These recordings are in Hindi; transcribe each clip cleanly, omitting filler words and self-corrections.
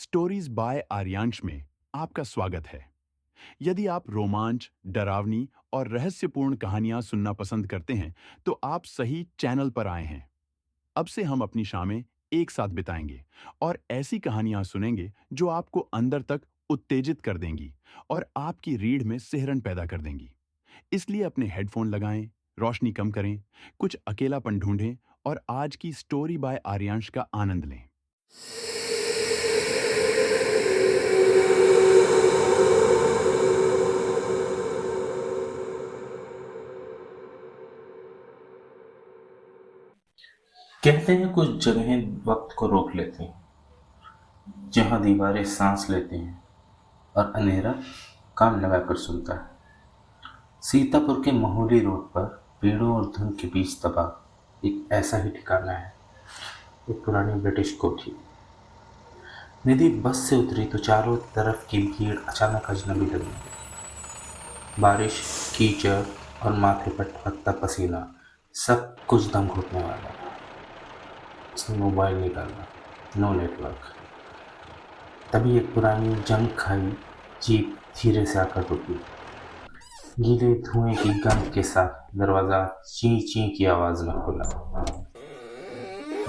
स्टोरीज बाय आर्यांश में आपका स्वागत है। यदि आप रोमांच, डरावनी और रहस्यपूर्ण कहानियां सुनना पसंद करते हैं, तो आप सही चैनल पर आए हैं। अब से हम अपनी शामें एक साथ बिताएंगे और ऐसी कहानियां सुनेंगे जो आपको अंदर तक उत्तेजित कर देंगी और आपकी रीढ़ में सिहरन पैदा कर देंगी। इसलिए अपने हेडफोन लगाएं, रोशनी कम करें, कुछ अकेलापन ढूंढें और आज की स्टोरी बाय आर्यांश का आनंद लें। कहते हैं कुछ जगहें वक्त को रोक लेती हैं, जहां दीवारें सांस लेती हैं और अंधेरा कान लगाकर सुनता है। सीतापुर के महोली रोड पर पेड़ों और धुंध के बीच दबा एक ऐसा ही ठिकाना है, एक पुरानी ब्रिटिश कोठी। निधि बस से उतरी तो चारों तरफ की भीड़ अचानक अजनबी लगी। बारिश, कीचड़ और माथे पर टपकता पसीना, सब कुछ दम घुटने वाला था। उसने मोबाइल निकाला, नो नेटवर्क। तभी एक पुरानी जंग खाई जीप धीरे से आकर रुकी। गीले धुएं की गंध के साथ दरवाजा ची ची की आवाज में खुला।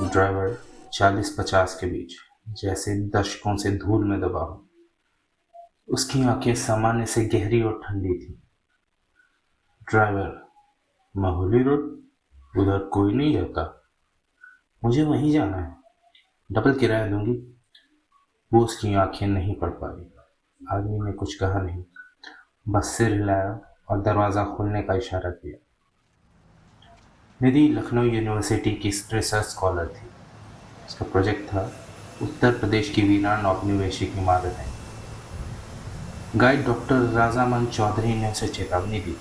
ड्राइवर 40-50 के बीच, जैसे दशकों से धूल में दबा हो। उसकी आंखें सामान्य से गहरी और ठंडी थी। ड्राइवर, महोली रोड, उधर कोई नहीं जाता। मुझे वहीं जाना है, डबल किराया दूंगी। वो उसकी आंखें नहीं पढ़ पाई। आदमी ने कुछ कहा नहीं, बस सिर हिलाया और दरवाज़ा खोलने का इशारा किया। निधि लखनऊ यूनिवर्सिटी की रिसर्च स्कॉलर थी। उसका प्रोजेक्ट था उत्तर प्रदेश की वीरान औपनिवेशिक इमारतें। गाइड डॉक्टर राजामन चौधरी ने उसे चेतावनी दी,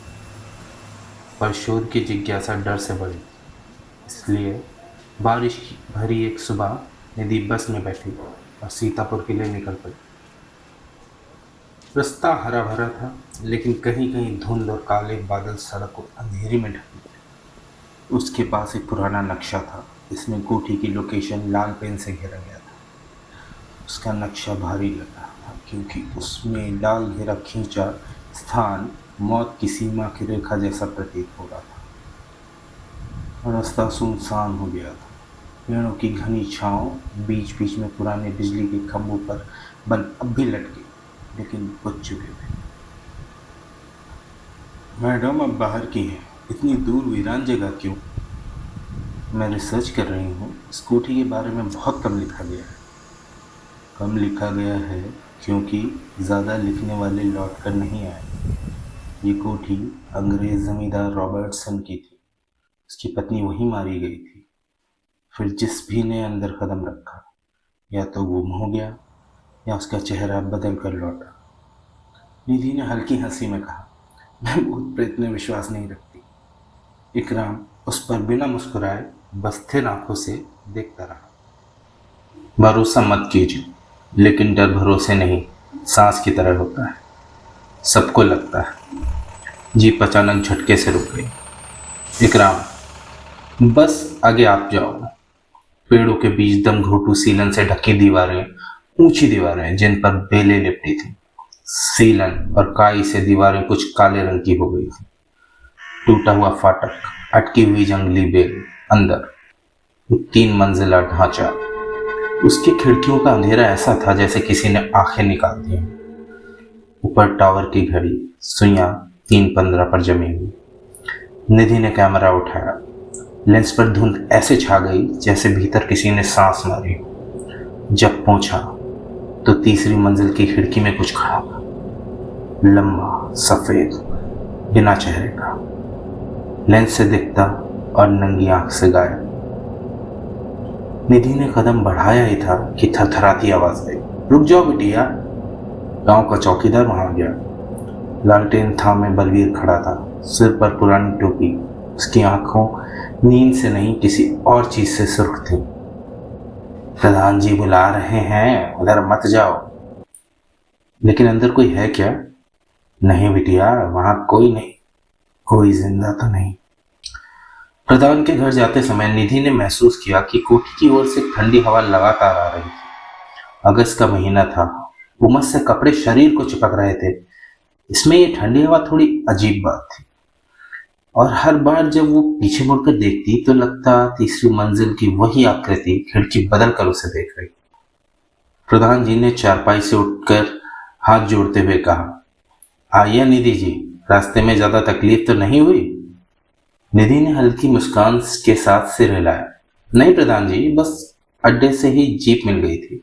पर शोध की जिज्ञासा डर से बढ़ी। इसलिए बारिश की भरी एक सुबह निधि बस में बैठी और सीतापुर के लिए निकल पड़ी। रास्ता हरा भरा था, लेकिन कहीं कहीं धुंध और काले बादल सड़क को अंधेरी में ढक दिए। उसके पास एक पुराना नक्शा था, इसमें कोठी की लोकेशन लाल पेन से घेरा गया था। उसका नक्शा भारी लगा था, क्योंकि उसमें लाल घेरा खींचा स्थान मौत की सीमा की रेखा जैसा प्रतीत हो रहा था। रास्ता सुनसान हो गया था। पेड़ों की घनी छांव, बीच बीच में पुराने बिजली के खंभों पर बल्ब अब भी लटके, लेकिन बुझ चुके थे। मैडम, अब बाहर की है, इतनी दूर वीरान जगह क्यों? मैं रिसर्च कर रही हूँ। इस कोठी के बारे में बहुत कम लिखा गया है। कम लिखा गया है क्योंकि ज़्यादा लिखने वाले लौट कर नहीं आए। ये कोठी अंग्रेज जमींदार रॉबर्टसन की थी। उसकी पत्नी वहीं मारी गई थी। फिर जिस भी ने अंदर कदम रखा, या तो गुम हो गया या उसका चेहरा बदल कर लौटा। निधि ने हल्की हंसी में कहा, मैं भूत प्रेत में विश्वास नहीं रखती। इकराम उस पर बिना मुस्कुराए बस स्थिर आंखों से देखता रहा। भरोसा मत कीजिए, लेकिन डर भरोसे नहीं, सांस की तरह होता है, सबको लगता है। जीप अचानक झटके से रुक गई। इकराम, बस आगे आप जाओ। पेड़ों के बीच दम घोटू सीलन से ढकी दीवारें, ऊंची दीवारें जिन पर बेलें लिपटी थी। सीलन और काई से दीवारें कुछ काले रंग की हो गई थी। टूटा हुआ फाटक, अटकी हुई जंगली बेल, अंदर 3 मंजिला ढांचा। उसकी खिड़कियों का अंधेरा ऐसा था जैसे किसी ने आंखें निकाल दी। ऊपर टावर की घड़ी सुइयां 3:15 पर जमी हुई। निधि ने कैमरा उठाया। लेंस पर धुंध ऐसे छा गई जैसे भीतर किसी ने सांस मारी। जब पहुंचा तो तीसरी मंजिल की खिड़की में कुछ खड़ा था, लंबा, सफेद, बिना चेहरे का, लेंस से दिखता और नंगी आंख से गायब। निधि ने कदम बढ़ाया ही था कि थरथराती आवाज आई, रुक जाओ बिटिया। गांव का चौकीदार वहां गया। लालटेन थामे बलवीर खड़ा था, सिर पर पुरानी टोपी। उसकी आंखों नींद से नहीं, किसी और चीज से सुर्ख थी। प्रधान जी बुला रहे हैं, उधर मत जाओ। लेकिन अंदर कोई है क्या? नहीं बिटिया, वहां कोई नहीं, कोई जिंदा तो नहीं। प्रधान के घर जाते समय निधि ने महसूस किया कि कोठी की ओर से ठंडी हवा लगातार आ रही थी। अगस्त का महीना था। उमस से कपड़े शरीर को चिपक रहे थे। इसमें ये ठंडी हवा थोड़ी अजीब बात थी। और हर बार जब वो पीछे मुड़कर देखती तो लगता तीसरी मंजिल की वही आकृति खिड़की बदल कर उसे देख रही। प्रधान जी ने चारपाई से उठकर हाथ जोड़ते हुए कहा, आइए निधि जी, रास्ते में ज्यादा तकलीफ तो नहीं हुई? निधि ने हल्की मुस्कान के साथ सिर हिलाया। नहीं प्रधान जी, बस अड्डे से ही जीप मिल गई थी।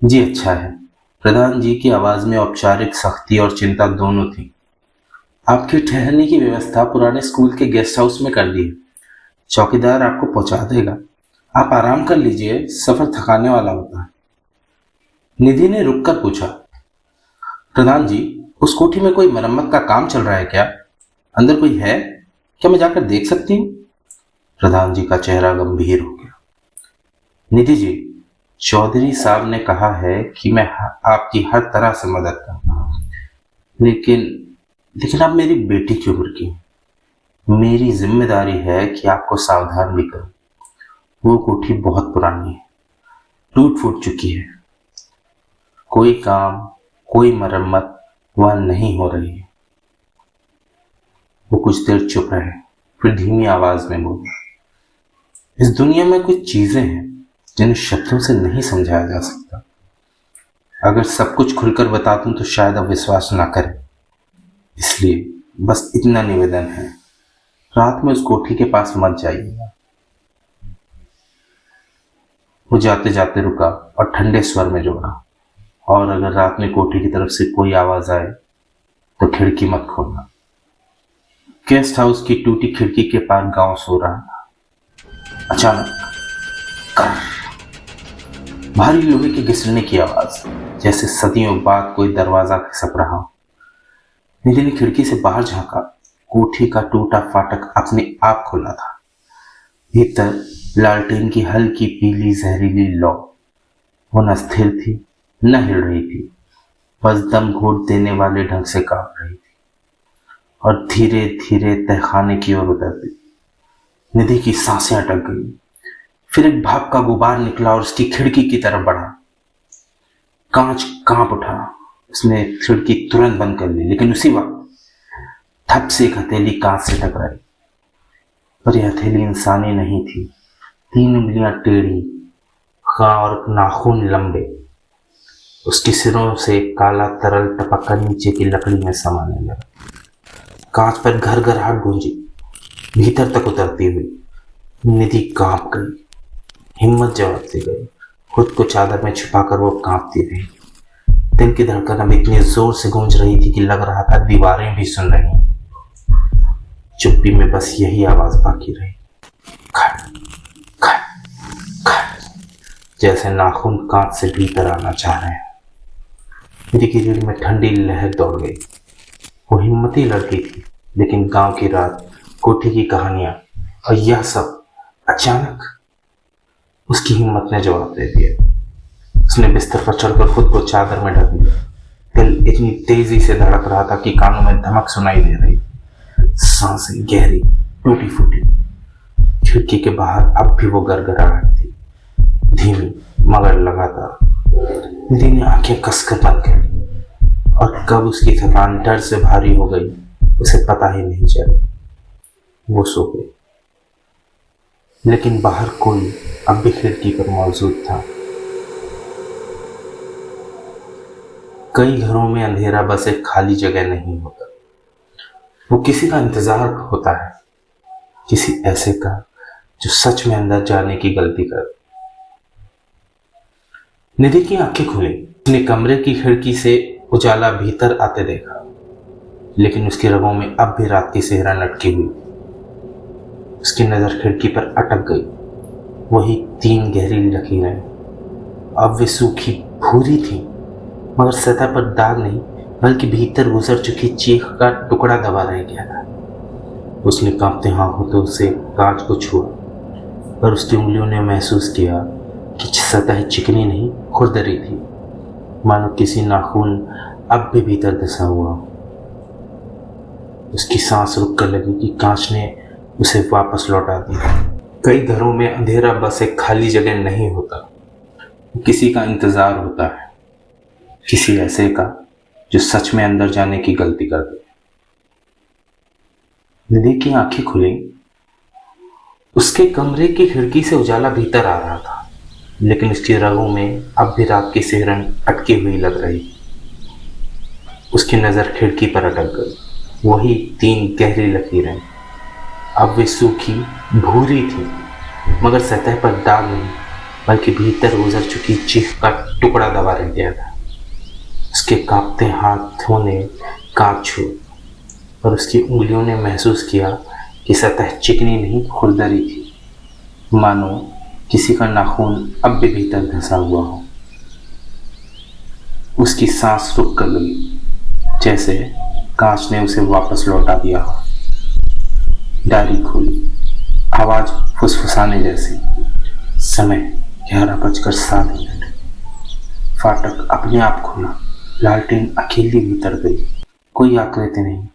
जी अच्छा है। प्रधान जी की आवाज में औपचारिक सख्ती और चिंता दोनों थी। आपके ठहरने की व्यवस्था पुराने स्कूल के गेस्ट हाउस में कर दी है। चौकीदार आपको पहुंचा देगा। आप आराम कर लीजिए, सफर थकाने वाला होता है। निधि ने रुककर पूछा, प्रधान जी, उस कोठी में कोई मरम्मत का काम चल रहा है क्या? अंदर कोई है? क्या मैं जाकर देख सकती हूँ? प्रधान जी का चेहरा गंभीर हो गया। निधि जी, चौधरी साहब ने कहा है कि मैं आपकी हर तरह से मदद करूँ, लेकिन आप मेरी बेटी की उम्र की हैं। मेरी जिम्मेदारी है कि आपको सावधान भी करूं। वो कोठी बहुत पुरानी है, टूट फूट चुकी है। कोई काम, कोई मरम्मत वहां नहीं हो रही है। वो कुछ देर चुप रहे, फिर धीमी आवाज में बोले, इस दुनिया में कुछ चीजें हैं जिन्हें शब्दों से नहीं समझाया जा सकता। अगर सब कुछ खुलकर बता दूं तो शायद आप विश्वास ना करें। इसलिए बस इतना निवेदन है, रात में उस कोठी के पास मत जाइएगा। वो जाते जाते रुका और ठंडे स्वर में जोड़ा, और अगर रात में कोठी की तरफ से कोई आवाज आए तो खिड़की मत खोलना। गेस्ट हाउस की टूटी खिड़की के पार गांव सो रहा था। अचानक कर भारी लोहे के घिसने की आवाज, जैसे सदियों बाद कोई दरवाजा खिसक रहा हो। निधि ने खिड़की से बाहर झांका। कोठी का टूटा फाटक अपने आप खुला था। भीतर लालटेन की हल्की पीली जहरीली लौ, वो न स्थिर थी न हिल रही थी, बस दम घोट देने वाले ढंग से कांप रही थी और धीरे धीरे तहखाने की ओर उतरती। निधि की सांसें अटक गई। फिर एक भाप का गुबार निकला और उसकी खिड़की की तरफ बढ़ा। कांच कांप उठा। उसने खिड़की तुरंत बंद कर ली, लेकिन उसी वक्त ठप से एक हथेली कांच से टकराई। पर यह हथेली इंसानी नहीं थी। 3 उंगलियां टेढ़ी और नाखून लंबे। उसके सिरों से काला तरल टपक कर नीचे की लकड़ी में समाने लगा। कांच पर घर घराहट गूंजी, भीतर तक उतरती हुई। निधि कांप गई, हिम्मत जवाब दे गई। खुद को चादर में छिपाकर वो कांपती रही। दिल की धड़कन अब इतनी जोर से गूंज रही थी कि लग रहा था दीवारें भी सुन रही। चुप्पी में बस यही आवाज बाकी रही, खट खट खट, जैसे नाखून कांच से भीतर आना चाह रहे हैं। मेरी की रीढ़ में ठंडी लहर दौड़ गई। वो हिम्मती लड़की थी, लेकिन गांव की रात, कोठी की कहानियां और यह सब अचानक उसकी हिम्मत ने जवाब दे दिया। उसने बिस्तर पर चढ़कर खुद को चादर में ढक लिया। दिल इतनी तेजी से धड़क रहा था कि कानों में धमक सुनाई दे रही। सांसें गहरी, टूटी फूटी। खिड़की के बाहर अब भी वो गड़गड़ाहट थी, धीमी मगर लगातार। निधि ने आंखें कसकर बंद कर ली, और कब उसकी थकान डर से भारी हो गई उसे पता ही नहीं चला। वो सो गई, लेकिन बाहर कोई अब भी खिड़की पर मौजूद था। कई घरों में अंधेरा बस एक खाली जगह नहीं होता, वो किसी का इंतजार होता है, किसी ऐसे का जो सच में अंदर जाने की गलती कर। निधि की आंखें खुली। उसने कमरे की खिड़की से उजाला भीतर आते देखा, लेकिन उसकी रगों में अब भी रात की सेहरा लटकी हुई। उसकी नजर खिड़की पर अटक गई। वही 3 गहरी लकीरें, अब वे सूखी भूरी थी, मगर सतह पर दाग नहीं, बल्कि भीतर गुजर चुकी चीख का टुकड़ा दबा रह गया था। उसने कांपते हाथों से कांच को छुआ, पर उसकी उंगलियों ने महसूस किया कि सतह चिकनी नहीं, खुरदरी थी, मानो किसी नाखून अब भी भीतर धंसा हुआ। उसकी सांस रुक कर लगी कि कांच ने उसे वापस लौटा दिया। कई घरों में अंधेरा बस एक खाली जगह नहीं होता, किसी का इंतजार होता है, किसी ऐसे का जो सच में अंदर जाने की गलती कर दे। निधि की आंखें खुली। उसके कमरे की खिड़की से उजाला भीतर आ रहा था, लेकिन उसकी रगों में अब भी रात की सिहरन अटकी हुई लग रही। उसकी नजर खिड़की पर अटक गई। वही 3 गहरी लकीरें, अब वे सूखी भूरी थी, मगर सतह पर दाग नहीं, बल्कि भीतर गुजर चुकी चीख का टुकड़ा दबा रह गया था। उसके कांपते हाथों ने कांच छू और उसकी उंगलियों ने महसूस किया कि सतह चिकनी नहीं खुरदरी थी, मानो किसी का नाखून अब भी भीतर धंसा हुआ हो। उसकी सांस रुक कर गई, जैसे कांच ने उसे वापस लौटा दिया हो। डायरी खुली, आवाज फुसफुसाने जैसी। समय 11:07। फाटक अपने आप खुला। लालटेन अकेली भीतर गई। कोई आकृति नहीं,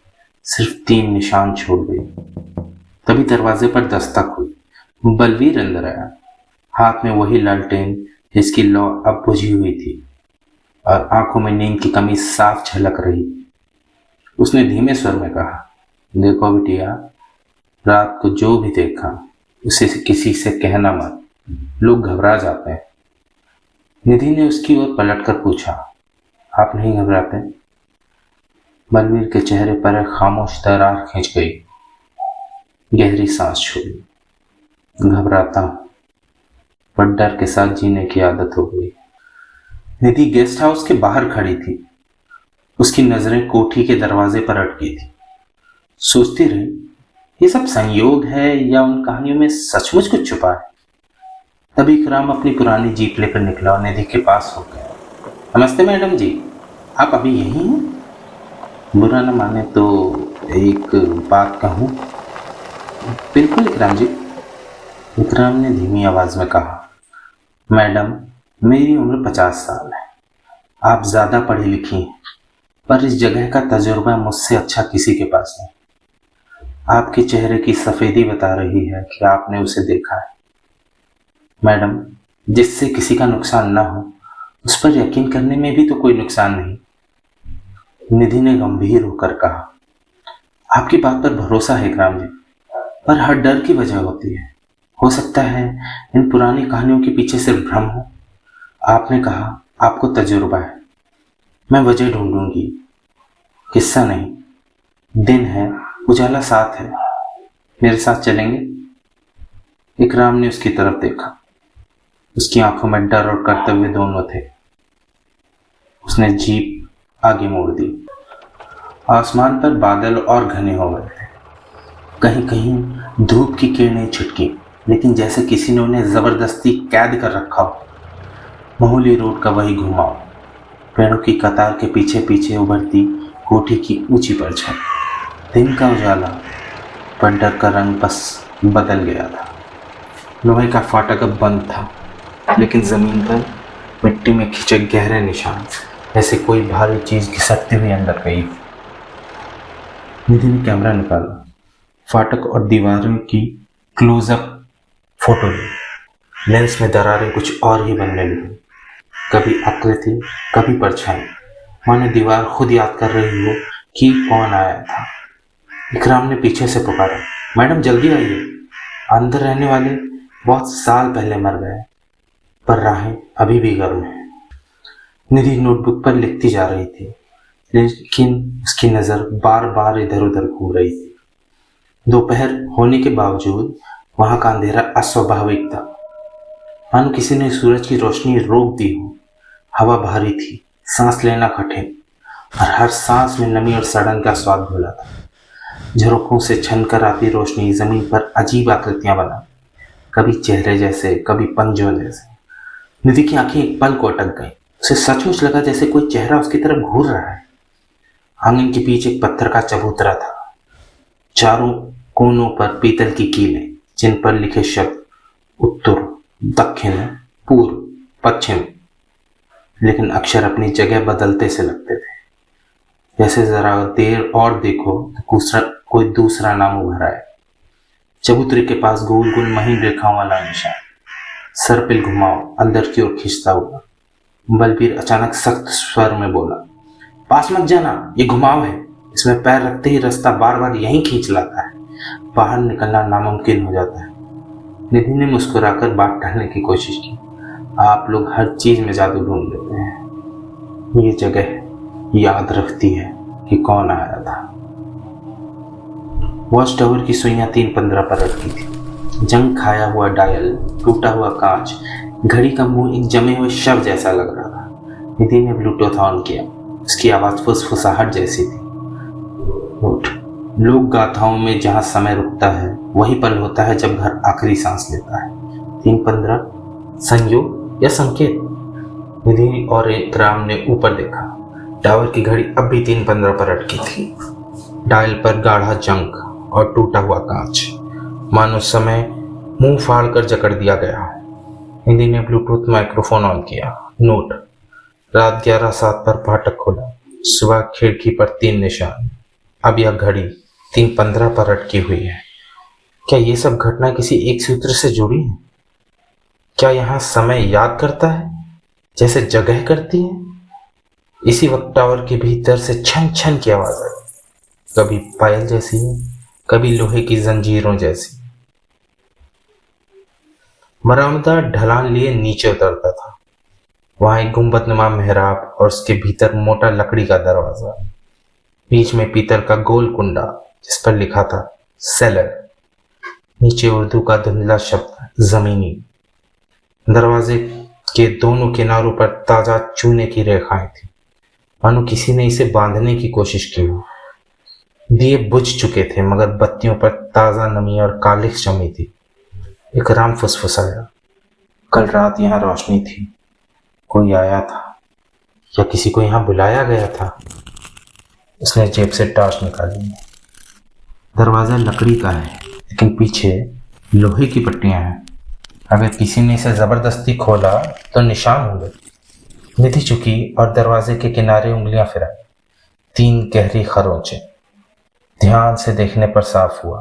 सिर्फ 3 निशान छोड़ गई। तभी दरवाजे पर दस्तक हुई। बलवीर अंदर आया, हाथ में वही लालटेन जिसकी लौ अब बुझी हुई थी और आंखों में नींद की कमी साफ झलक रही। उसने धीमे स्वर में कहा, देखो बिटिया, रात को जो भी देखा उसे किसी से कहना मत, लोग घबरा जाते हैं। निधि ने उसकी ओर पलटकर पूछा, आप नहीं घबराते? बलवीर के चेहरे पर एक खामोश दरार खींच गई। गहरी सांस छोड़ी। घबराता हूं, पर डर के साथ जीने की आदत हो गई। निधि गेस्ट हाउस के बाहर खड़ी थी। उसकी नजरें कोठी के दरवाजे पर अटकी थी। सोचती रही, ये सब संयोग है या उन कहानियों में सचमुच कुछ छुपा है। तभी इकराम अपनी पुरानी जीप लेकर निकला और निधि के पास हो गया। नमस्ते मैडम जी, आप अभी यहीं हैं? बुरा न माने तो एक बात कहूँ? बिल्कुल इकराम जी, इकराम ने धीमी आवाज में कहा। मैडम, मेरी उम्र 50 साल है। आप ज्यादा पढ़ी लिखी हैं, पर इस जगह का तजुर्बा मुझसे अच्छा किसी के पास नहीं। आपके चेहरे की सफेदी बता रही है कि आपने उसे देखा है। मैडम, जिससे किसी का नुकसान ना हो, उस पर यकीन करने में भी तो कोई नुकसान नहीं। निधि ने गंभीर होकर कहा, आपकी बात पर भरोसा है इकराम जी, पर हर डर की वजह होती है। हो सकता है इन पुरानी कहानियों के पीछे सिर्फ भ्रम हो। आपने कहा आपको तजुर्बा है, मैं वजह ढूंढूंगी। किस्सा नहीं, दिन है, उजाला साथ है। मेरे साथ चलेंगे? इकराम ने उसकी तरफ देखा। उसकी आंखों में डर और कर्तव्य दोनों थे। उसने जीप आगे मोड़ दी। आसमान पर बादल और घने हो गए थे। कहीं कहीं धूप की किरणें छिटकी, लेकिन जैसे किसी ने उन्हें जबरदस्ती कैद कर रखा हो। मोहली रोड का वही घुमाव, पेड़ों की कतार के पीछे पीछे उभरती कोठी की ऊंची परछाई, दिन का उजाला, पर डर का रंग बस बदल गया था। लोहे का फाटक अब बंद था, लेकिन जमीन पर मिट्टी में खिंचे गहरे निशान, जैसे कोई भारी चीज घिसकती हुई अंदर गई। निधि ने कैमरा निकाला, फाटक और दीवारों की क्लोजअप फोटो ली। लेंस में दरारें कुछ और ही बनने लगी, कभी आकृति, कभी परछाई, मानो दीवार खुद याद कर रही हो कि कौन आया था। इकराम ने पीछे से पुकारा, मैडम जल्दी आइए, अंदर रहने वाले बहुत साल पहले मर गए, पर राहें अभी भी गर्म हैं। निधि नोटबुक पर लिखती जा रही थी, लेकिन उसकी नजर बार बार इधर उधर घूम रही थी। दोपहर होने के बावजूद वहां का अंधेरा अस्वाभाविक था, मानो किसी ने सूरज की रोशनी रोक दी हो। हवा भारी थी, सांस लेना कठिन, और हर सांस में नमी और सड़न का स्वाद घुला था। झरोखों से छनकर आती रोशनी जमीन पर अजीब आकृतियां बना, कभी चेहरे जैसे, कभी पंजों जैसे। निधि की आंखें एक पल को अटक गईं। उसे सचमुच लगा जैसे कोई चेहरा उसकी तरफ घूर रहा है। आंगन के पीछे एक पत्थर का चबूतरा था, चारों कोनों पर पीतल की कीलें, जिन पर लिखे शब्द उत्तर, दक्षिण, पूर्व, पश्चिम, लेकिन अक्षर अपनी जगह बदलते से लगते थे, जैसे जरा देर और देखो तो कोई दूसरा नाम उभर आए। चबूतरे के पास गोल गोल महीन रेखाओं वाला निशान, सर्पिल घुमाओ अंदर की ओर खींचता हुआ बलबीर अचानक सख्त स्वर में बोला, पास मत जाना, ये घुमाव है। इसमें पैर रखते ही रास्ता बार बार यहीं खींच लाता है, बाहर निकलना नामुमकिन हो जाता है। निधि ने मुस्कुराकर बात टालने की कोशिश की, आप लोग हर चीज में जादू ढूंढ लेते हैं। ये जगह याद रखती है कि कौन आया था। वॉच टावर की सुइयां 3:15 पर रखी थी। जंग खाया हुआ डायल, टूटा हुआ कांच, घड़ी का मुंह एक जमे हुए शव जैसा लग रहा था। निधि ने ब्लूटूथ ऑन किया। उसकी आवाज फुसफुसाहट जैसी थी। उठ, लोक गाथाओं में जहां समय रुकता है वही पल होता है जब घर आखिरी सांस लेता है। 3:15 संयोग या संकेत? निधि और इकराम ने ऊपर देखा। टावर की घड़ी अब भी 3:15 पर अटकी थी। डायल पर गाढ़ा जंग और टूटा हुआ कांच, मानो समय मुंह फाड़ कर जकड़ दिया गया। निधि ने ब्लूटूथ माइक्रोफोन ऑन किया। नोट, रात 11:07 पर फाटक खोला। सुबह खिड़की पर 3 निशान। अब यह घड़ी 3:15 पर अटकी हुई है। क्या ये सब घटनाएं किसी एक सूत्र से जुड़ी हैं? क्या यहाँ समय याद करता है जैसे जगह करती है? इसी वक्त टावर के भीतर से छन छन की आवाज आई, कभी पायल जैसी, कभी लोहे की जंजीरों जैसी। बरामदा ढलान लिए नीचे उतरता था। वहां एक गुंबदनुमा मेहराब और उसके भीतर मोटा लकड़ी का दरवाजा, बीच में पीतल का गोल कुंडा जिस पर लिखा था सेलर, नीचे उर्दू का धुंधला शब्द जमीनी। दरवाजे के दोनों किनारों पर ताजा चूने की रेखाएं थी, मानो किसी ने इसे बांधने की कोशिश की हो। दिए बुझ चुके थे मगर बत्तियों पर ताजा नमी और कालिख जमी थी। इकराम फुसफुसाया, कल रात यहाँ रोशनी थी, कोई आया था या किसी को यहाँ बुलाया गया था। उसने जेब से टॉर्च निकाली। दरवाजा लकड़ी का है लेकिन पीछे लोहे की पट्टियां हैं। अगर किसी ने इसे जबरदस्ती खोला तो निशान होंगे। निधि चुकी और दरवाजे के किनारे उंगलियां फिराई। 3 गहरी खरोंचे। ध्यान से देखने पर साफ हुआ,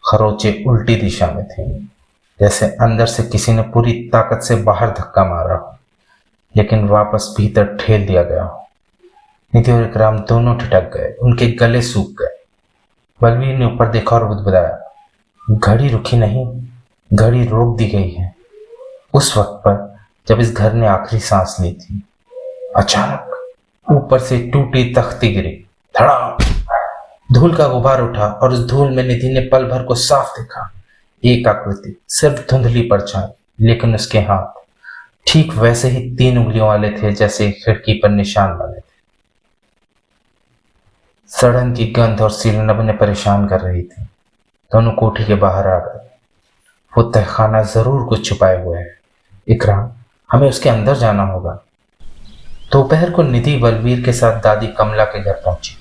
खरोंचे उल्टी दिशा में थी, जैसे अंदर से किसी ने पूरी ताकत से बाहर धक्का मारा हो लेकिन वापस भीतर ठेल दिया गया हो। निधि और इकराम दोनों ठिठक गए, उनके गले सूख गए। बलवीर ने ऊपर देखा और बुदबुदाया, घड़ी रुकी नहीं, घड़ी रोक दी गई है। उस वक्त पर जब इस घर ने आखिरी सांस ली थी। अचानक ऊपर से टूटी तख्ती गिरी, धड़ाम। धूल का गुबार उठा और उस धूल में निधि ने पल भर को साफ देखा। एक आकृति, सिर्फ धुंधली परछाई, लेकिन उसके हाथ ठीक वैसे ही 3 उंगलियों वाले थे जैसे खिड़की पर निशान बने थे। सड़न की गंध और सीलनब ने परेशान कर रही थी। दोनों कोठी के बाहर आ गए। वो तहखाना जरूर कुछ छुपाए हुए है। इकराम, हमें उसके अंदर जाना होगा। दोपहर को निधि बलवीर के साथ दादी कमला के घर पहुंची।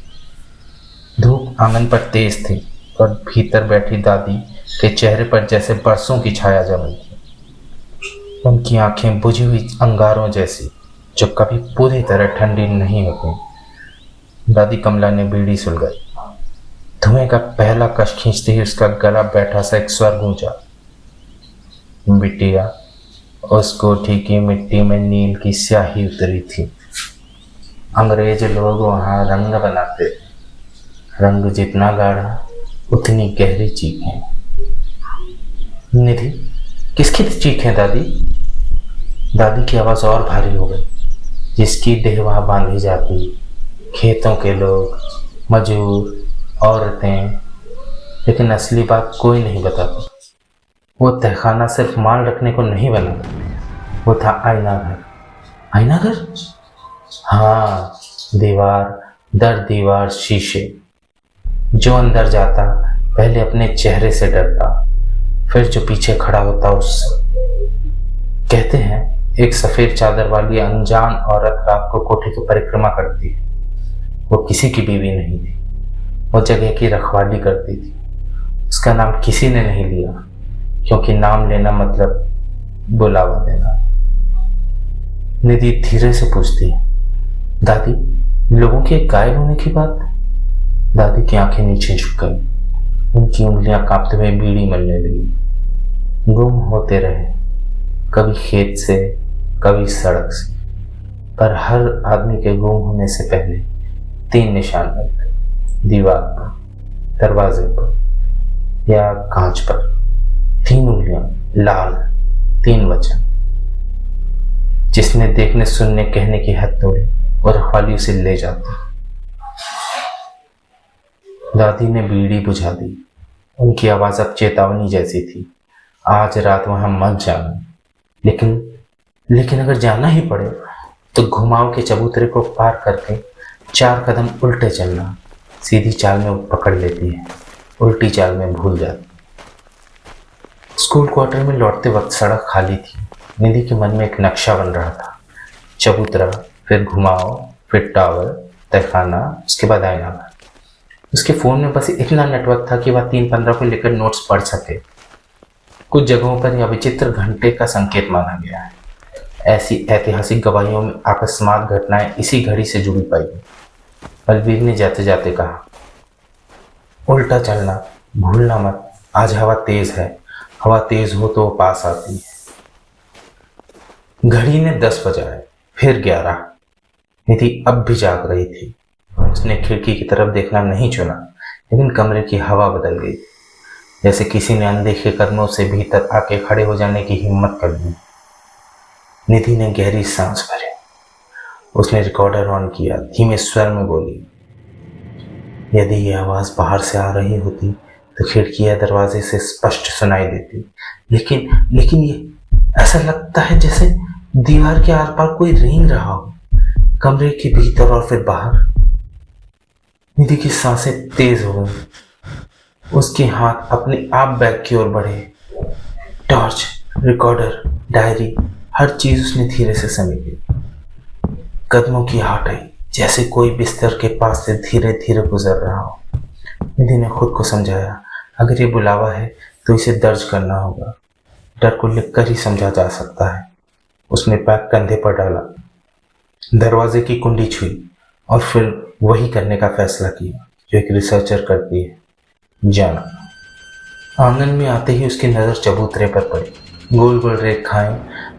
धूप आंगन पर तेज थी और भीतर बैठी दादी के चेहरे पर जैसे बरसों की छाया जमी थी। उनकी आंखें बुझी हुई अंगारों जैसी जो कभी पूरी तरह ठंडी नहीं होती। दादी कमला ने बीड़ी सुलगाई। धुएं का पहला कश खींचते ही उसका गला बैठा सा एक स्वर गूंजा, बिटिया, उस कोठी की मिट्टी में नील की स्याही उतरी थी। अंग्रेज लोग वहां रंग बनाते, रंग जितना गाढ़ा उतनी गहरी चीखें। निधि, किसकी चीखें दादी? दादी की आवाज और भारी हो गई। जिसकी देह वहां बांधी जाती, खेतों के लोग, मजूर, औरतें, लेकिन असली बात कोई नहीं बताता। वो तहखाना सिर्फ माल रखने को नहीं बना, वो था आईना घर। आईना घर? हाँ, दीवार दर दीवार शीशे। जो अंदर जाता पहले अपने चेहरे से डरता, फिर जो पीछे खड़ा होता उससे। कहते हैं एक सफेद चादर वाली अनजान औरत रात को कोठे की परिक्रमा करती है। वो किसी की बीवी नहीं थी, वो जगह की रखवाली करती थी। उसका नाम किसी ने नहीं लिया, क्योंकि नाम लेना मतलब बुलावा देना। निधि धीरे से पूछती है, दादी, लोगों के गायब होने की बात? दादी की आंखें नीचे झुक गई। उनकी उंगलियां कांपते हुए बीड़ी मलने लगी। गुम होते रहे, कभी खेत से, कभी सड़क से, पर हर आदमी के गुम होने से पहले 3 निशान मिलते। दीवार पर, दरवाजे पर या कांच पर 3 उंगलियां, लाल, 3 वचन। जिसने देखने, सुनने, कहने की हद तोड़ी और रखवाली उसे ले जाती। दादी ने बीड़ी बुझा दी। उनकी आवाज अब चेतावनी जैसी थी। आज रात वहां मत जाना, लेकिन अगर जाना ही पड़े तो घुमाव के चबूतरे को पार करके 4 कदम उल्टे चलना। सीधी चाल में वो पकड़ लेती है, उल्टी चाल में भूल जाती। स्कूल क्वार्टर में लौटते वक्त सड़क खाली थी। निधि के मन में एक नक्शा बन रहा था। चबूतरा, फिर घुमाव, फिर टावर, तहखाना, उसके बाद आयनाघर। उसके फोन में बस इतना नेटवर्क था कि वह 3:15 को लेकर नोट्स पढ़ सके। कुछ जगहों पर यह विचित्र घंटे का संकेत माना गया है। ऐसी ऐतिहासिक गवाहियों में अकस्मात घटनाएं इसी घड़ी से जुड़ी पाई। बलबीर ने जाते जाते कहा, उल्टा चलना, भूलना मत। आज हवा तेज है। हवा तेज हो तो पास आती है। घड़ी ने 10 बजाए, फिर 11। निधि अब भी जाग रही थी। उसने खिड़की की तरफ देखना नहीं चुना, लेकिन कमरे की हवा बदल गई, जैसे किसी ने अनदेखे कदमों से भीतर आके खड़े हो जाने की हिम्मत कर ली। निधि ने गहरी सांस भरी। उसने रिकॉर्डर ऑन किया, धीमे स्वर में बोली, यदि यह आवाज बाहर से आ रही होती तो खिड़की या दरवाजे से स्पष्ट सुनाई देती, लेकिन ये ऐसा लगता है जैसे दीवार के आर पार कोई रेंग रहा हो, कमरे के भीतर और फिर बाहर। निधि की सांसें तेज हो गई। उसके हाथ अपने आप बैग की ओर बढ़े। टॉर्च, रिकॉर्डर, डायरी, हर चीज उसने धीरे से समेटी। कदमों की आहट आई, जैसे कोई बिस्तर के पास से धीरे धीरे गुजर रहा हो। निधि ने खुद को समझाया, अगर ये बुलावा है तो इसे दर्ज करना होगा। डर को लिखकर ही समझा जा सकता है। उसने बैग कंधे पर डाला, दरवाजे की कुंडी छुई और फिर वही करने का फैसला किया जो एक रिसर्चर करती है, जाना। आंगन में आते ही उसकी नजर चबूतरे पर पड़ी। गोल गोल रेखाएं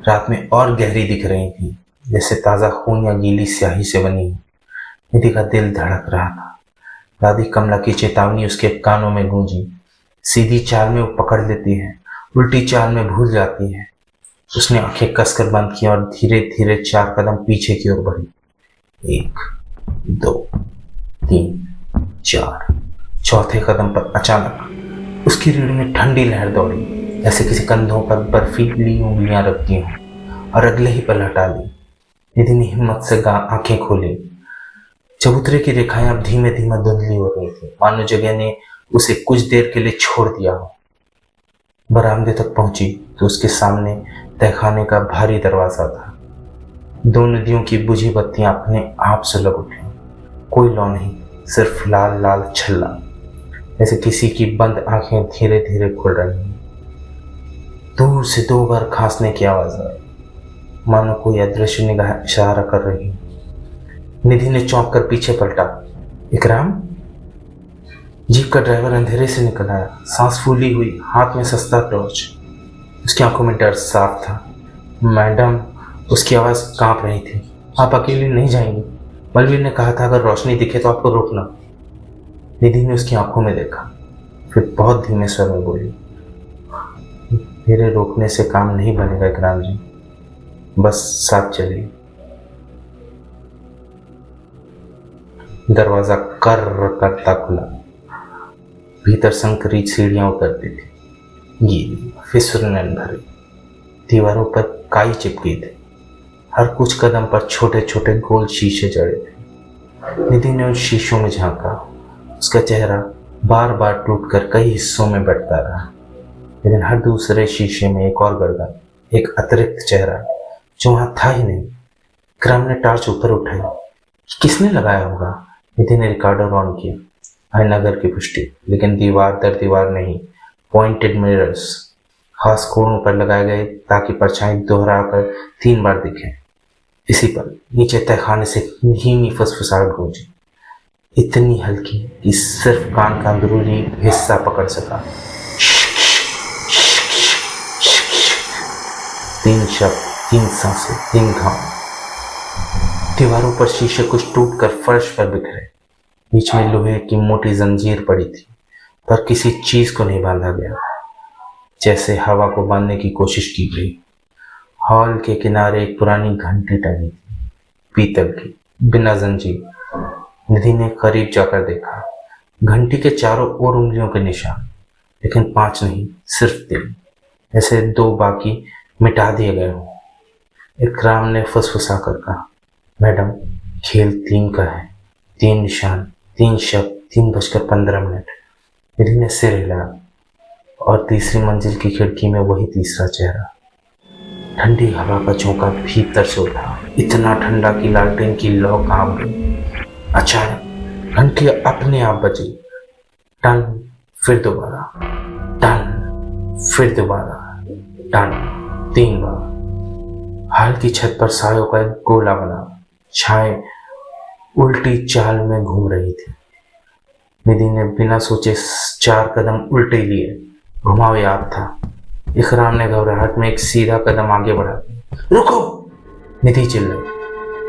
रात में और गहरी दिख रही थी, जैसे ताजा खून या गीली स्याही से बनी हो। निधि का दिल धड़क रहा था। दादी कमला की चेतावनी उसके कानों में गूंजी, सीधी चाल में वो पकड़ लेती है, उल्टी चाल में भूल जाती है। उसने आंखें कसकर बंद की और धीरे धीरे 4 कदम पीछे की ओर बढ़ी। 1, 2, 3, 4। चौथे कदम पर अचानक उसकी रीढ़ में ठंडी लहर दौड़ी, जैसे किसी कंधों पर बर्फीली उंगलियां रखती हों, और अगले ही पल हटा ली। निधि ने हिम्मत से आंखें खोली। चबूतरे की रेखाएं अब धीमे धीमे धुंधली हो रही थी, मानो जगह ने उसे कुछ देर के लिए छोड़ दिया हो। बरामदे तक पहुंची तो उसके सामने तहखाने का भारी दरवाजा था। 2 नदियों की बुझी बत्तियां अपने आप सुलग उठी। कोई लौ नहीं, सिर्फ लाल लाल छल्ला, जैसे किसी की बंद आंखें धीरे धीरे खुल रही हैं। दूर से 2 बार खांसने की आवाज आई, मानो कोई अदृश्य निगाह इशारा कर रही है। निधि ने चौंक कर पीछे पलटा। इकराम? जीप का ड्राइवर अंधेरे से निकल आया, सांस फूली हुई, हाथ में सस्ता टॉर्च। उसकी आंखों में डर साफ था। मैडम, उसकी आवाज कांप रही थी, आप अकेले नहीं जाएंगी? बलवीर ने कहा था अगर रोशनी दिखे तो आपको रोकना। निधि ने उसकी आंखों में देखा, फिर बहुत धीमे स्वर में बोली, मेरे रोकने से काम नहीं बनेगा इकराम जी, बस साथ चलिए। दरवाजा कर्र करता खुला। भीतर संकरी सीढ़ियां उतरती थी, गीली, फिसलन भरी। दीवारों पर काई चिपकी थी। हर कुछ कदम पर छोटे छोटे गोल शीशे जड़े थे। निधि ने उन शीशों में झांका। उसका चेहरा बार बार टूटकर कई हिस्सों में बंटता रहा, लेकिन हर दूसरे शीशे में एक और गर्दन, एक अतिरिक्त चेहरा जो वहां था ही नहीं। क्रम ने टॉर्च ऊपर उठाई। किसने लगाया होगा? निधि ने रिकॉर्डर ऑन किया। आयनाघर की पुष्टि, लेकिन दीवार दर दीवार नहीं, पॉइंटेड मिरर्स खास कोणों पर लगाए गए ताकि परछाई दोहराकर 3 बार दिखे। इसी पर नीचे तहखाने से धीमी फुसफुसाहट गूंजी, इतनी हल्की कि सिर्फ कान का अंदरूनी हिस्सा पकड़ सका। 3 शब्द, 3 सांसें, 3 घाव। दीवारों पर शीशे कुछ टूटकर फर्श पर बिखरे। बीच में लोहे की मोटी जंजीर पड़ी थी, पर किसी चीज को नहीं बांधा गया, जैसे हवा को बांधने की कोशिश की गई। हॉल के किनारे एक पुरानी घंटी टंगी थी, पीतल की, बिना जंजीर। निधि ने करीब जाकर देखा। घंटी के चारों ओर उंगलियों के निशान, लेकिन 5 नहीं, सिर्फ 3। ऐसे 2 बाकी मिटा दिए गए हों। इकराम ने फुसफुसा कर कहा, मैडम, खेल 3 का है। 3 निशान, 3 शब्द, 3:15। निधि ने सिर हिलाया और तीसरी मंजिल की खिड़की में वही तीसरा चेहरा। ठंडी हवा का झोंका भीतर से उठा, इतना ठंडा कि लालटेन की लौ कांप गई। अचानक घंटी अपने आप बजी। टन, फिर दोबारा, टन, फिर दोबारा, टन, 3 बार। हाल की छत पर सायों का एक गोला बना। छाएं उल्टी चाल में घूम रही थी। निधि ने बिना सोचे 4 कदम उल्टे लिए। घुमाव याद था। इकराम ने घबराहट में एक सीधा कदम आगे बढ़ा दिया। रुको! निधि चिल्लाई,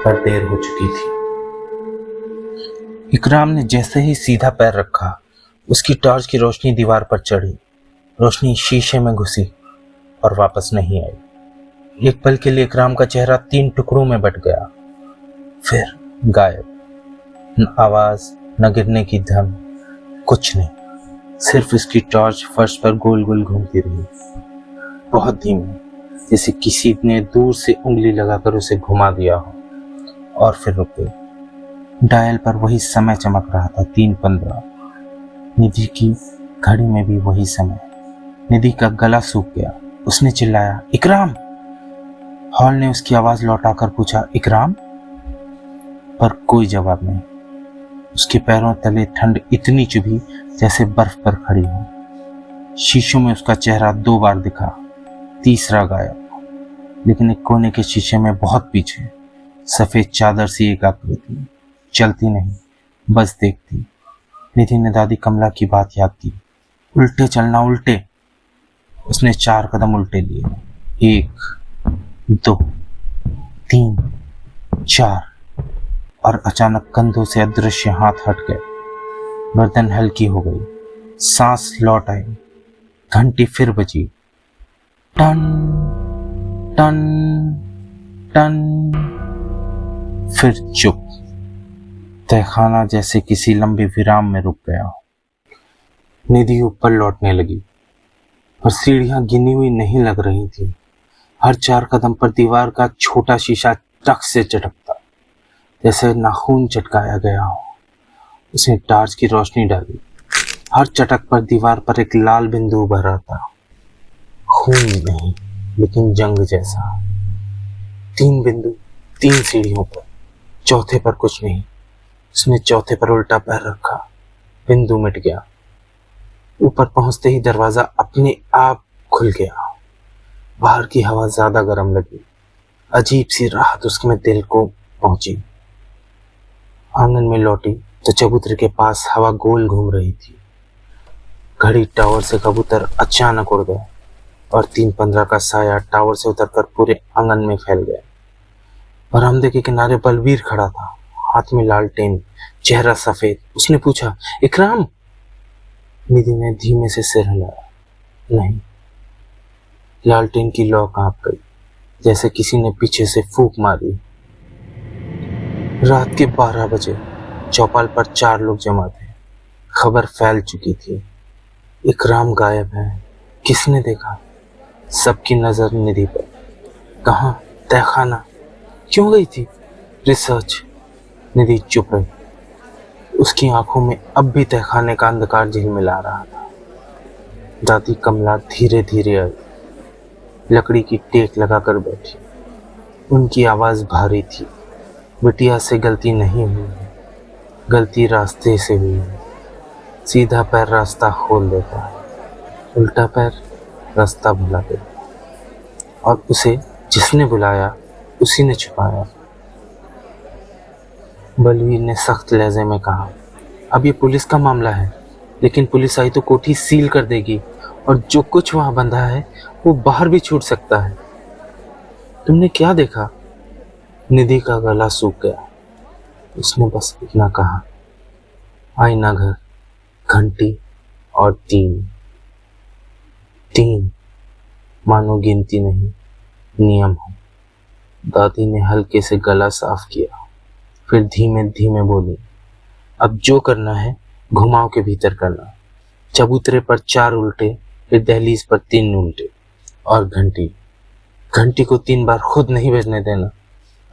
पर देर हो चुकी थी। इकराम ने जैसे ही सीधा पैर रखा, उसकी टॉर्च की रोशनी दीवार पर चढ़ी। रोशनी शीशे में घुसी और वापस नहीं आई। एक पल के लिए इकराम का चेहरा 3 टुकड़ों में बट गया, फिर गायब। न आवाज, न गिरने की धम, कुछ नहीं। सिर्फ उसकी टॉर्च फर्श पर गोल गोल घूमती रही, बहुत धीमी, जैसे किसी ने दूर से उंगली लगाकर उसे घुमा दिया हो, और फिर रुक गई। डायल पर वही समय चमक रहा था, 3:15। निधि की घड़ी में भी वही समय। निधि का गला सूख गया। उसने चिल्लाया, इकराम! हॉल ने उसकी आवाज लौटाकर पूछा, इकराम? पर कोई जवाब नहीं। उसके पैरों तले ठंड इतनी चुभी जैसे बर्फ पर खड़ी हो। शीशों में उसका चेहरा 2 बार दिखा, तीसरा गायब। लेकिन एक कोने के शीशे में बहुत पीछे सफेद चादर सी एक आकृति, चलती नहीं, बस देखती। निधि ने दादी कमला की बात याद की, उल्टे चलना, उल्टे। उसने 4 कदम उल्टे लिए, 1, 2, 3, 4, और अचानक कंधों से अदृश्य हाथ हट गए। गर्दन हल्की हो गई, सांस लौट आई। घंटी फिर बजी, टन टन टन। फिर चुप। तहखाना जैसे किसी लंबे विराम में रुक गया। निधि ऊपर लौटने लगी, पर सीढ़ियां गिनी हुई नहीं लग रही थी। हर 4 कदम पर दीवार का छोटा शीशा टक से चटकता, जैसे नाखून चटकाया गया हो। उसने टॉर्च की रोशनी डाली। हर चटक पर दीवार पर एक लाल बिंदु उभर रहा था। खून नहीं, लेकिन जंग जैसा। 3 बिंदु, 3 सीढ़ियों पर। चौथे पर कुछ नहीं। उसने चौथे पर उल्टा पैर रखा, बिंदु मिट गया। ऊपर पहुंचते ही दरवाजा अपने आप खुल गया। बाहर की हवा ज्यादा गर्म लगी। अजीब सी राहत उसके दिल को पहुंची। आंगन में लौटी तो चबूतरे के पास हवा गोल घूम रही थी। घड़ी टावर से कबूतर अचानक उड़ गए और 3:15 का साया टावर से उतरकर पूरे आंगन में फैल गया। बरामदे के किनारे बलवीर खड़ा था, हाथ में लालटेन, चेहरा सफेद। उसने पूछा, इकराम? निधि ने धीमे से सिर हिलाया, नहीं। लालटेन की लौ कांप गई, जैसे किसी ने पीछे से फूंक मारी। रात के 12 बजे चौपाल पर 4 लोग जमा थे। खबर फैल चुकी थी, इकराम गायब है। किसने देखा? सबकी नजर निधि पर। कहाँ? तहखाना। क्यों गई थी? रिसर्च। निधि चुप रही। उसकी आंखों में अब भी तहखाने का अंधकार झिलमिला रहा था। दादी कमला धीरे धीरे आई, लकड़ी की टेक लगाकर बैठी। उनकी आवाज भारी थी। बिटिया से गलती नहीं हुई है, गलती रास्ते से हुई है। सीधा पैर रास्ता खोल देता है, उल्टा पैर रास्ता भुला देता है। और उसे जिसने बुलाया उसी ने छुपाया। बलवीर ने सख्त लहजे में कहा, अब ये पुलिस का मामला है, लेकिन पुलिस आई तो कोठी सील कर देगी और जो कुछ वहां बंधा है वो बाहर भी छूट सकता है। तुमने क्या देखा? निधि का गला सूख गया। उसने बस इतना कहा, आईना घर, घंटी और 3। 3 मानो गिनती नहीं, नियम हो। दादी ने हल्के से गला साफ किया, फिर धीमे धीमे बोली, अब जो करना है घुमाव के भीतर करना। चबूतरे पर 4 उल्टे, फिर दहलीज पर 3 उल्टे। और घंटी, घंटी को 3 बार खुद नहीं बजने देना।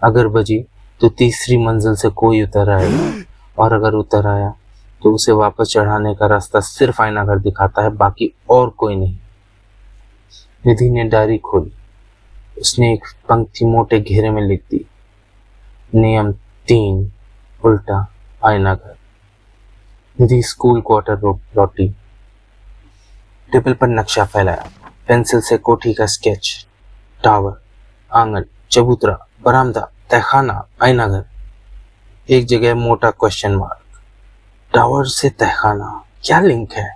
अगर बजी तो तीसरी मंजिल से कोई उतर आएगा, और अगर उतर आया तो उसे वापस चढ़ाने का रास्ता सिर्फ आईना घर दिखाता है, बाकी और कोई नहीं। निधि ने डायरी खोली। उसने एक पंक्ति मोटे घेरे में लिख दी, नियम 3 उल्टा आईना घर। निधि स्कूल क्वार्टर लौटी। टेबल पर नक्शा फैलाया, पेंसिल से कोठी का स्केच, टावर, आंगन, चबूतरा, बरामदा, तहखाना, आईना घर। एक जगह मोटा क्वेश्चन मार्क। टावर से तहखाना क्या लिंक है?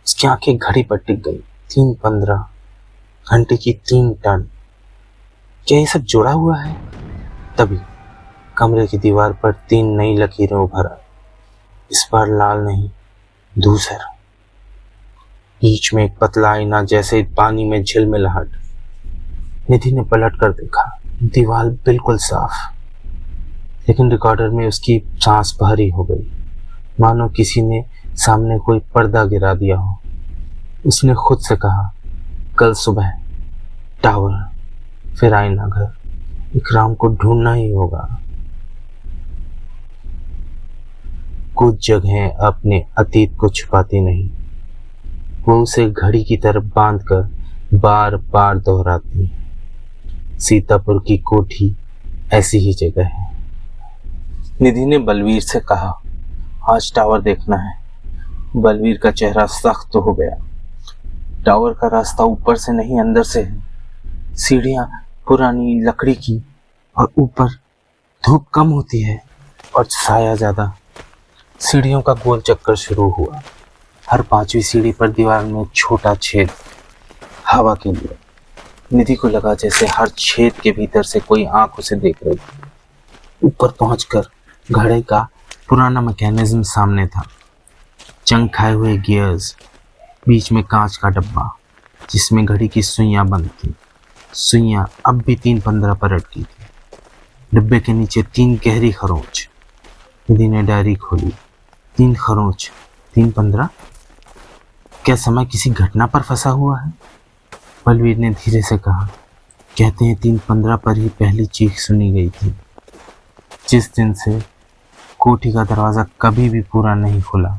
उसकी आंखें घड़ी पर टिक गई। 3:15, घंटे की 3 टन। क्या ये सब जुड़ा हुआ है? तभी कमरे की दीवार पर 3 नई लकीरें उभर आई। इस बार लाल नहीं, धूसर। बीच में एक पतला आईना जैसे पानी में झिलमिलाहट। निधि ने पलट कर देखा, दीवार बिल्कुल साफ, लेकिन रिकॉर्डर में उसकी सांस भारी हो गई, मानो किसी ने सामने कोई पर्दा गिरा दिया हो। उसने खुद से कहा, कल सुबह टावर, फिर आईना घर। इकराम को ढूंढना ही होगा। कुछ जगहें अपने अतीत को छुपाती नहीं, वो उसे घड़ी की तरफ बांधकर बार बार दोहराती है। सीतापुर की कोठी ऐसी ही जगह है। निधि ने बलवीर से कहा, आज टावर देखना है। बलवीर का चेहरा सख्त हो गया। टावर का रास्ता ऊपर से नहीं, अंदर से है। सीढ़ियां पुरानी लकड़ी की, और ऊपर धूप कम होती है और छाया ज्यादा। सीढ़ियों का गोल चक्कर शुरू हुआ। हर 5वीं सीढ़ी पर दीवार में छोटा छेद, हवा के लिए। निधि को लगा जैसे हर छेद के भीतर से कोई आंख उसे देख रही थी। ऊपर पहुंचकर घड़े का पुराना मैकेनिज्म सामने था। जंग खाए हुए गियर्स, बीच में कांच का डब्बा जिसमें घड़ी की सुइयां बंद थी। सुइयां अब भी 3:15 पर अटकी थी। डिब्बे के नीचे 3 गहरी खरोंच। निधि ने डायरी खोली। 3 खरोंच, 3:15। क्या समय किसी घटना पर फंसा हुआ है? बलवीर ने धीरे से कहा, कहते हैं 3:15 पर ही पहली चीख सुनी गई थी, जिस दिन से कोठी का दरवाजा कभी भी पूरा नहीं खुला।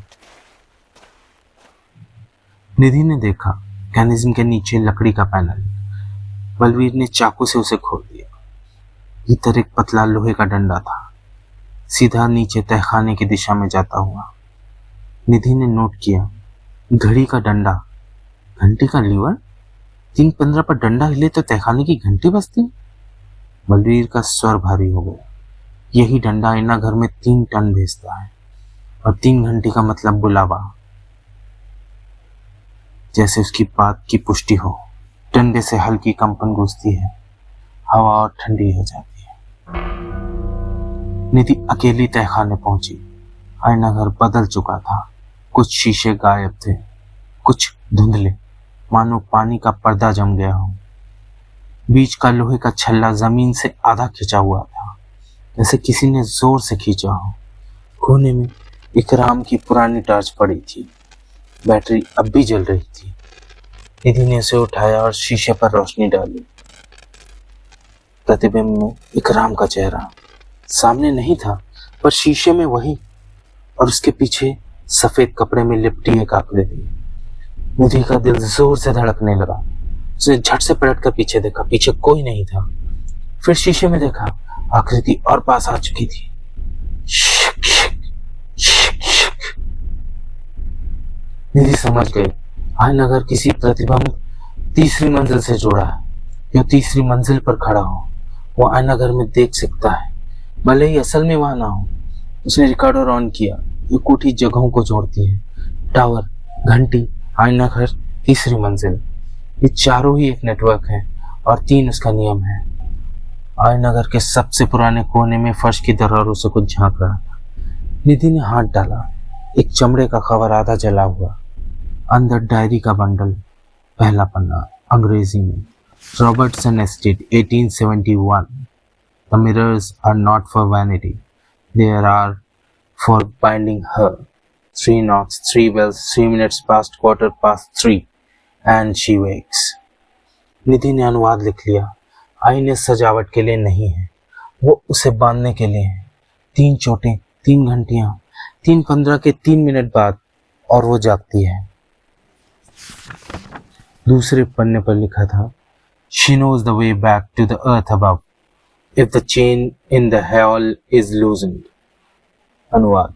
निधि ने देखा, मैकेनिज्म के नीचे लकड़ी का पैनल। बलवीर ने चाकू से उसे खोल दिया। भीतर एक पतला लोहे का डंडा था, सीधा नीचे तहखाने की दिशा में जाता हुआ। निधि ने नोट किया, घड़ी का डंडा, घंटी का लीवर। 3:15 पर डंडा हिले तो तहखाने की घंटी बजती। बलवीर का स्वर भारी हो गया। यही डंडा आईना घर में 3 टन भेजता है, और 3 घंटी का मतलब बुलावा। जैसे उसकी बात की पुष्टि हो। डंडे से हल्की कंपन गूंजती है, हवा और ठंडी हो जाती है। निधि अकेली तहखाने पहुंची। आईना घर बदल चुका था। कुछ शीशे गायब थे, कुछ धुंधले, मानो पानी का पर्दा जम गया हो। बीच का लोहे का छल्ला जमीन से आधा खिंचा हुआ था, जैसे किसी ने जोर से खींचा हो। कोने में इकराम की पुरानी टॉर्च पड़ी थी। बैटरी अब भी जल रही थी। निधि ने उसे उठाया और शीशे पर रोशनी डाली। प्रतिबिंब में इकराम का चेहरा सामने नहीं था, पर शीशे में वही, और उसके पीछे सफेद कपड़े में लिपटी एक आकृति। निधि का दिल जोर से धड़कने लगा। उसने झट से पलट कर पीछे देखा, पीछे कोई नहीं था। फिर शीशे में देखा, आकृति और पास आ चुकी थी। शिक, शिक, शिक, शिक। निधि समझ गई, आईना घर किसी प्रतिबिंब तीसरी मंजिल से जुड़ा है। जो तीसरी मंजिल पर खड़ा हो, वो आईना घर में देख सकता है, भले ही असल में वहां ना हो। उसने रिकॉर्डर ऑन किया। ये कोठी जगहों को जोड़ती है, टावर, घंटी, आईना घर, तीसरी मंजिल। ये चारों ही एक नेटवर्क है, और 3 उसका नियम है। आयनगर के सबसे पुराने कोने में फर्श की दरारों से कुछ झांक रहा था। निधि ने हाथ डाला। एक चमड़े का कवर आधा जला हुआ, अंदर डायरी का बंडल, पहला पन्ना, अंग्रेजी में, Robertson estate 1871। The mirrors are not for vanity, there are for binding her. 3 knocks, 3 bells, 3 minutes past 3:15 and she wakes। निधि ने अनुवाद लिख लिया। आईने सजावट के लिए नहीं है, वो उसे बांधने के लिए है। 3 चोटें, 3 घंटियां, 3:15 के 3 मिनट बाद, और वो जागती है। दूसरे पन्ने पर लिखा था, She knows the way back to the earth above, if the chain in the hall is loosened। अनुवाद,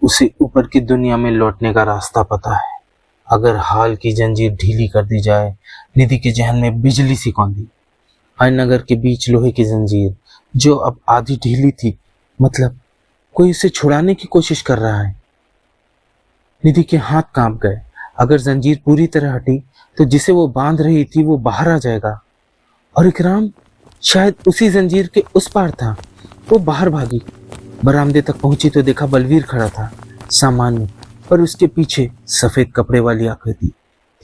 उसे ऊपर की दुनिया में लौटने का रास्ता पता है, अगर हाल की जंजीर ढीली कर दी जाए। निधि के जहन में बिजली सी कौंधी। आयनगर के बीच लोहे की जंजीर, जो अब आधी ढीली थी, मतलब कोई उसे छुड़ाने की कोशिश कर रहा है। निधि के हाथ कांप गए। अगर जंजीर पूरी तरह हटी तो जिसे वो बांध रही थी वो बाहर आ जाएगा, और इकराम शायद उसी जंजीर के उस पार था। वो बाहर भागी, बरामदे तक पहुंची तो देखा बलवीर खड़ा था, सामान्य, पर उसके पीछे सफेद कपड़े वाली आकृति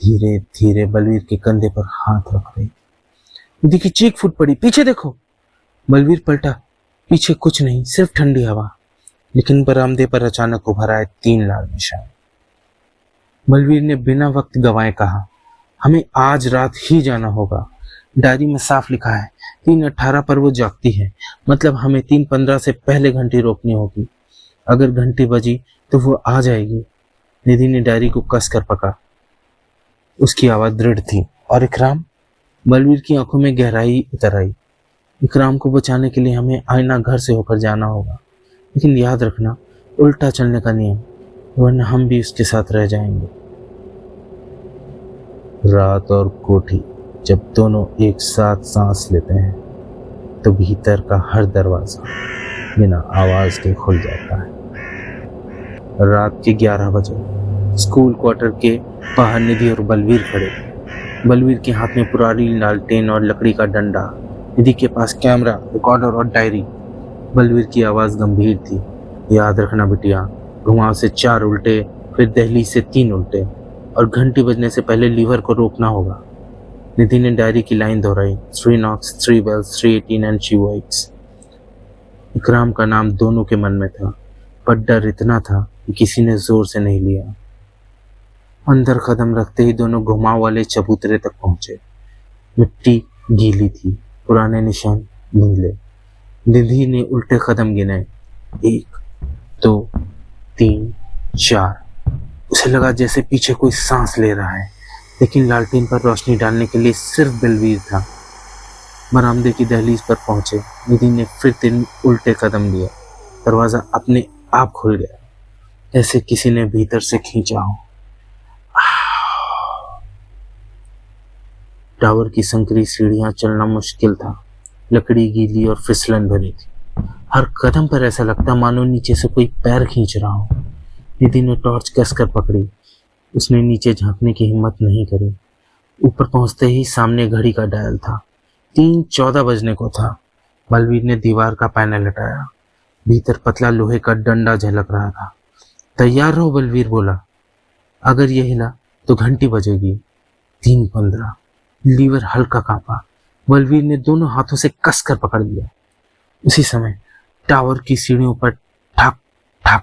धीरे धीरे बलवीर के कंधे पर हाथ रख रही। निधि की चीख फूट पड़ी, पीछे देखो। बलवीर पलटा, पीछे कुछ नहीं, सिर्फ ठंडी हवा। लेकिन बरामदे पर अचानक उभर आए 3 लाल निशान। बलवीर ने बिना वक्त गंवाए कहा, हमें आज रात ही जाना होगा। डायरी में साफ लिखा है 3:18 पर वो जागती है, मतलब हमें 3:15 से पहले घंटी रोकनी होगी। अगर घंटी बजी तो वो आ जाएगी। निधि ने डायरी को कस कर पकड़ा। उसकी आवाज दृढ़ थी। और इकराम? बलवीर की आंखों में गहराई उतर आई। इकराम को बचाने के लिए हमें आईना घर से होकर जाना होगा, लेकिन याद रखना, उल्टा चलने का नियम, वरना हम भी उसके साथ रह जाएंगे। रात और कोठी जब दोनों एक साथ सांस लेते हैं तो भीतर का हर दरवाजा बिना आवाज के खुल जाता है। रात के 11 बजे स्कूल क्वार्टर के बाहर निधि और बलवीर खड़े थे। बलवीर के हाथ में पुरानी लालटेन और लकड़ी का डंडा, निधि के पास कैमरा, रिकॉर्डर और डायरी। बलवीर की आवाज गंभीर थी, याद रखना बिटिया, घुमाव से 4 उल्टे, फिर दहलीज से 3 उल्टे, और घंटी बजने से पहले लीवर को रोकना होगा। निधि ने डायरी की लाइन दोहराई, 3 knocks, 3 bells, 3:18 and she wakes। इकराम का नाम दोनों के मन में था, पर डर इतना था कि किसी ने जोर से नहीं लिया। अंदर कदम रखते ही दोनों घुमाव वाले चबूतरे तक पहुंचे। मिट्टी गीली थी, पुराने निशान धुंधले। निधि ने उल्टे कदम गिने, 1, 2, 3, 4। उसे लगा जैसे पीछे कोई सांस ले रहा है, लेकिन लालटेन पर रोशनी डालने के लिए सिर्फ बलवीर था। बरामदे की दहलीज पर पहुंचे। निधि ने फिर 3 उल्टे कदम लिए। दरवाजा अपने आप खुल गया, जैसे किसी ने भीतर से खींचा हो। टावर की संकरी सीढ़ियां चलना मुश्किल था, लकड़ी गीली और फिसलन भरी थी। हर कदम पर ऐसा लगता मानो नीचे से कोई पैर खींच रहा हो। निधि ने टॉर्च कसकर पकड़ी। उसने नीचे झांकने की हिम्मत नहीं करी। ऊपर पहुंचते ही सामने घड़ी का डायल था, 3:14 बजने को था। बलवीर ने दीवार का पैनल हटाया। भीतर पतला लोहे का डंडा झलक रहा था। तैयार रहो, बलवीर बोला। अगर ये हिला तो घंटी बजेगी। 3:15। लीवर हल्का कांपा। बलवीर ने दोनों हाथों से कसकर पकड़ लिया। उसी समय टावर की सीढ़ियों पर ठक ठक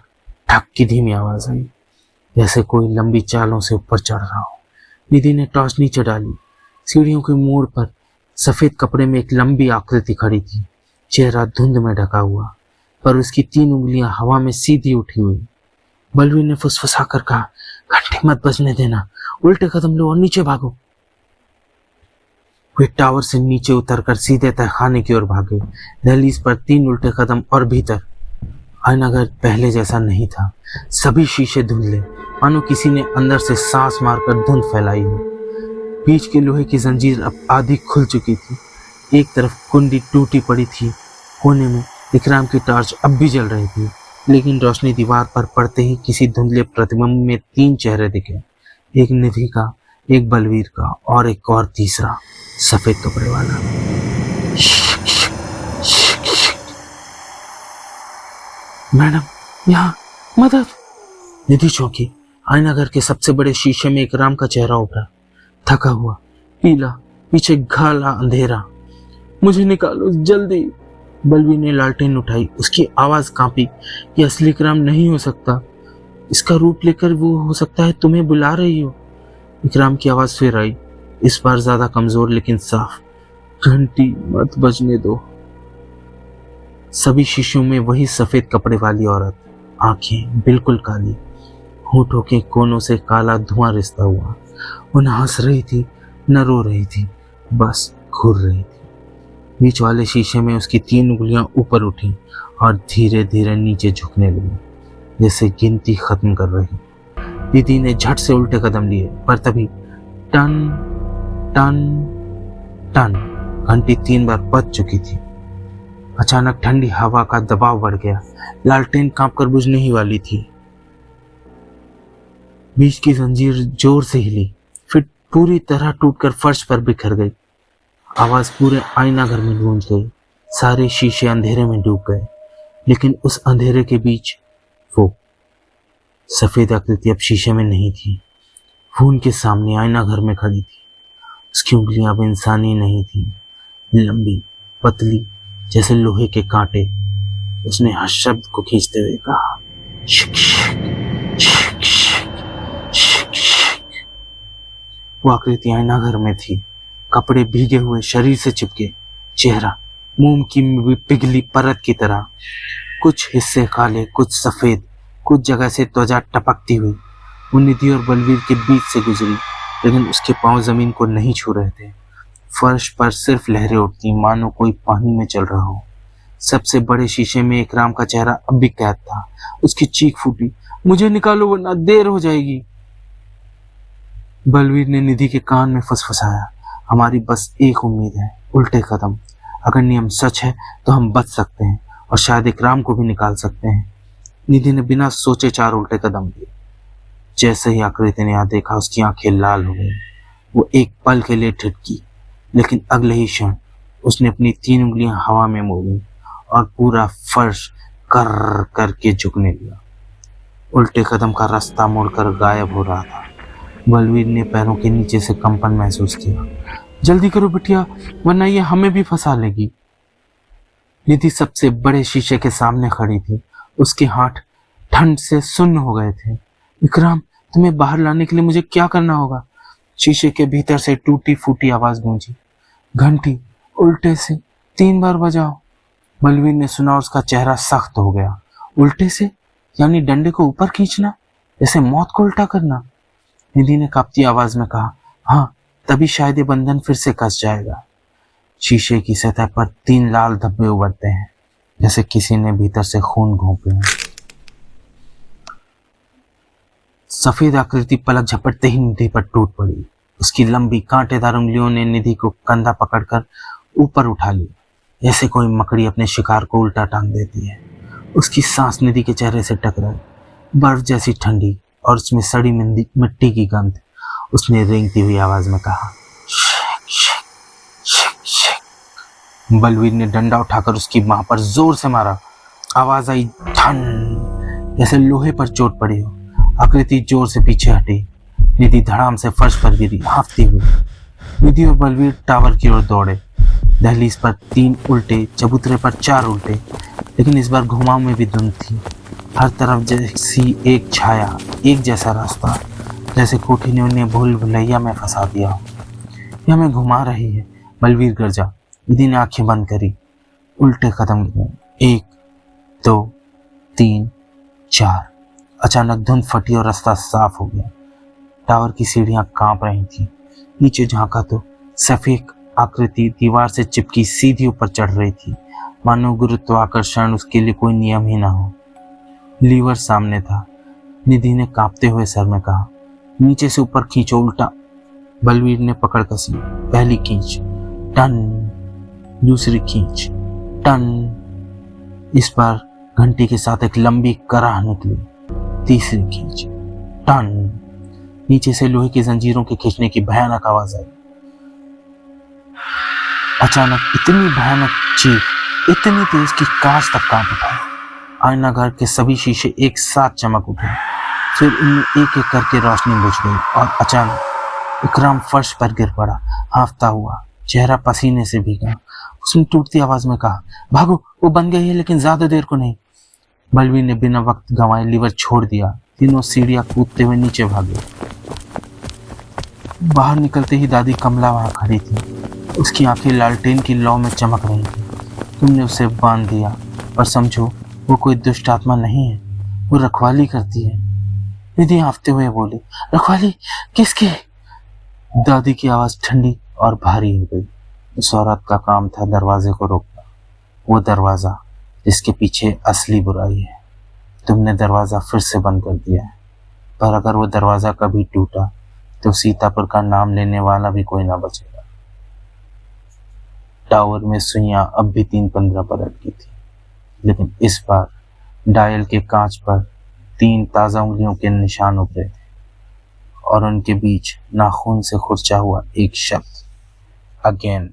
ठक की धीमी आवाज आई, जैसे कोई लंबी चालों से ऊपर चढ़ रहा हो। निधि ने टॉर्च नीचे डाली। सीढ़ियों के मोड़ पर सफेद कपड़े में एक लंबी आकृति खड़ी थी, चेहरा धुंध में ढका हुआ, पर उसकी 3 उंगलियां हवा में सीधी उठी हुई। बलवीर ने फुसफुसा कर कहा, घंटी मत बजने देना, उल्टे कदम लो और नीचे भागो। वे टावर से नीचे उतरकर सीधे तहखाने की ओर भागे। दहलीज पर 3 उल्टे कदम और भीतर। आयनाघर पहले जैसा नहीं था। सभी शीशे धुंधले, मानो किसी ने अंदर से सांस मारकर धुंध फैलाई हो। बीच के लोहे की जंजीर अब आधी खुल चुकी थी। एक तरफ कुंडी टूटी पड़ी थी। कोने में इकराम की टॉर्च अब भी जल रही थी, लेकिन रोशनी दीवार पर पड़ते ही किसी धुंधले प्रतिबिंब में 3 चेहरे दिखे, एक निधि का, एक बलवीर का और एक और तीसरा सफेद कपड़े वाला। मैडम, यहाँ मदद। निधि चौंकी। आईना घर के सबसे बड़े शीशे में एक राम का चेहरा उभरा, थका हुआ, पीला, पीछे काला अंधेरा। मुझे निकालो जल्दी। बलवीर ने लालटेन उठाई। उसकी आवाज कांपी। ये असली इकराम नहीं हो सकता। इसका रूप लेकर वो हो सकता है तुम्हें बुला रही हो। इकराम की आवाज फिर आई, इस बार ज्यादा कमजोर लेकिन साफ। घंटी मत बजने दो। सभी शीशों में वही सफेद कपड़े वाली औरत, आंखें बिल्कुल काली, होठों के कोनों से काला धुआं रिसता हुआ। वो न हंस रही थी न रो रही थी, बस घूर रही थी। बीच वाले शीशे में उसकी 3 उंगलियां ऊपर उठी और धीरे धीरे नीचे झुकने लगी, जैसे गिनती खत्म कर रही। दीदी ने झट से उल्टे कदम लिए, पर तभी टन टन टन घंटी 3 बार बज चुकी थी। अचानक ठंडी हवा का दबाव बढ़ गया। लालटेन कांपकर बुझने ही वाली थी। बीच की जंजीर जोर से हिली, फिर पूरी तरह टूटकर फर्श पर बिखर गई। आवाज पूरे आईना घर में गूंज गई। सारे शीशे अंधेरे में डूब गए, लेकिन उस अंधेरे के बीच वो सफेद आकृति अब शीशे में नहीं थी। वो उनके सामने आईना घर में खड़ी थी। उसकी उंगलियां अब इंसानी नहीं थी, लंबी, पतली, जैसे लोहे के कांटे। उसने हर शब्द को खींचते हुए कहा, शिक शिक शिक शिक शिक शिक। वो आकृति आईना घर में थी, कपड़े भीगे हुए, शरीर से चिपके, चेहरा मोम की पिघली परत की तरह, कुछ हिस्से काले, कुछ सफेद, कुछ जगह से त्वचा टपकती हुई। वो निधि और बलवीर के बीच से गुजरी, लेकिन उसके पांव जमीन को नहीं छू रहे थे। फर्श पर सिर्फ लहरें उठती, मानो कोई पानी में चल रहा हो। सबसे बड़े शीशे में इकराम का चेहरा अब भी कैद था। उसकी चीख फूटी, मुझे निकालो वरना देर हो जाएगी। बलवीर ने निधि के कान में फुसफुसाया, हमारी बस एक उम्मीद है, उल्टे कदम। अगर नियम सच है तो हम बच सकते हैं और शायद इकराम को भी निकाल सकते हैं। निधि ने बिना सोचे 4 उल्टे कदम लिए। जैसे ही आकृति ने यहाँ देखा, उसकी आंखें लाल हो गई। वो एक पल के लिए ठिठकी, लेकिन अगले ही क्षण उसने अपनी 3 उंगलियां हवा में मोड़ी और पूरा फर्श कर करके झुकने लगा। उल्टे कदम का रास्ता मुड़कर गायब हो रहा था। बलवीर ने पैरों के नीचे से कंपन महसूस किया। जल्दी करो बिटिया, वरना ये हमें भी फंसा लेगी। निधि सबसे बड़े शीशे के सामने खड़ी थी। उसके हाथ ठंड से सुन्न हो गए थे। इकराम, तुम्हें बाहर लाने के लिए मुझे क्या करना होगा? शीशे के भीतर से टूटी फूटी आवाज गूंजी। घंटी उल्टे से 3 बार बजाओ। बलवीर ने सुना, उसका चेहरा सख्त हो गया। उल्टे से यानी डंडे को ऊपर खींचना, जैसे मौत को उल्टा करना। निधि ने कांपती आवाज में कहा, हाँ, तभी शायद ये बंधन फिर से कस जाएगा। शीशे की सतह पर 3 लाल धब्बे उभरते हैं, जैसे किसी ने भीतर से खून घोंपे हो। सफेद आकृति पलक झपटते ही निधि पर टूट पड़ी। उसकी लंबी कांटेदार उंगलियों ने निधि को कंधा पकड़कर ऊपर उठा लिया, जैसे कोई मकड़ी अपने शिकार को उल्टा टांग देती है। उसकी सांस निधि के चेहरे से टकराई, बर्फ जैसी ठंडी, और उसमें सड़ी मिट्टी की गंध। उसने रेंगती हुई आवाज में कहा, shake shake shake shake. Balvir ने डंडा उठाकर उसकी बांह पर जोर से मारा। आवाज आई ठन, जैसे लोहे पर चोट पड़ी हो। आकृति जोर से पीछे हटी। निधि धड़ाम से फर्श पर गिरी, हांफती हुई। निधि और बलवीर टावर की ओर दौड़े। दहलीज पर 3 उल्टे, चबूतरे पर 4 उल्टे, लेकिन इस बार घुमाव में भी धुंध थी। हर तरफ जैसी एक छाया, एक जैसा रास्ता, जैसे कोठी ने उन्हें भूल भुलैया में फंसा दिया। यह हमें घुमा रही है, बलवीर गरजा। निधि ने आंखें बंद करी, उल्टे कदम गिने। 1 2 3 4। अचानक धुंध फटी और रास्ता साफ हो गया। टावर की सीढ़ियां कांप रही थी। नीचे झांका तो सफेद आकृति दीवार से चिपकी सीधी ऊपर चढ़ रही थी, मानो गुरुत्वाकर्षण उसके लिए कोई नियम ही ना हो। लीवर सामने था। निधि ने कांपते हुए सर में कहा, नीचे से ऊपर खींचो उल्टा। बलवीर ने पकड़ कसी। पहली खींच, टन। दूसरी खींच, टन। इस बार घंटी के साथ एक लंबी कराह निकली। तीसरी खींच, टन। नीचे से लोहे की जंजीरों के खींचने की भयानक आवाज आई। अचानक इतनी भयानक चीख, इतनी तेज कि कांच तक कांप उठा। आईना घर के सभी शीशे एक साथ चमक उठे। फिर उनमें एक एक करके रोशनी बुझ गई और अचानक इकराम फर्श पर गिर पड़ा, हांफता हुआ, चेहरा पसीने से भीगा। उसने टूटती आवाज में कहा, भागो, वो बन गई है, लेकिन ज्यादा देर को नहीं। बलवीर ने बिना वक्त गंवाए लीवर छोड़ दिया। तीनों सीढ़ियां कूदते हुए नीचे भागे। बाहर निकलते ही दादी कमला वहां खड़ी थी। उसकी आंखें लालटेन की लौ में चमक रही थी। तुमने उसे बांध दिया, पर समझो वो कोई दुष्ट आत्मा नहीं है, वो रखवाली करती है। निधि हाँफते हुए बोली, रखवाली किसकी? दादी की आवाज ठंडी और भारी हो गई। उस औरत का काम था दरवाजे को रोकना, वो दरवाजा जिसके पीछे असली बुराई है। तुमने दरवाजा फिर से बंद कर दिया है, पर अगर वो दरवाजा कभी टूटा तो सीतापुर का नाम लेने वाला भी कोई ना बचेगा। टावर में सुइयां अब भी 3-15 पर अटकी थी, लेकिन इस बार डायल के कांच पर 3 ताजा उंगलियों के निशान उभरे थे और उनके बीच नाखून से खुरचा हुआ एक शब्द, अगेन।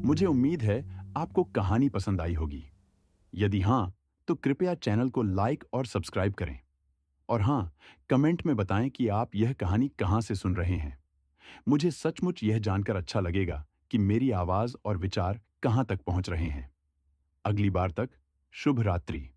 मुझे उम्मीद है आपको कहानी पसंद आई होगी। यदि हाँ, तो कृपया चैनल को लाइक और सब्सक्राइब करें। और हाँ, कमेंट में बताएं कि आप यह कहानी कहाँ से सुन रहे हैं। मुझे सचमुच यह जानकर अच्छा लगेगा कि मेरी आवाज़ और विचार कहाँ तक पहुँच रहे हैं। अगली बार तक शुभ रात्रि।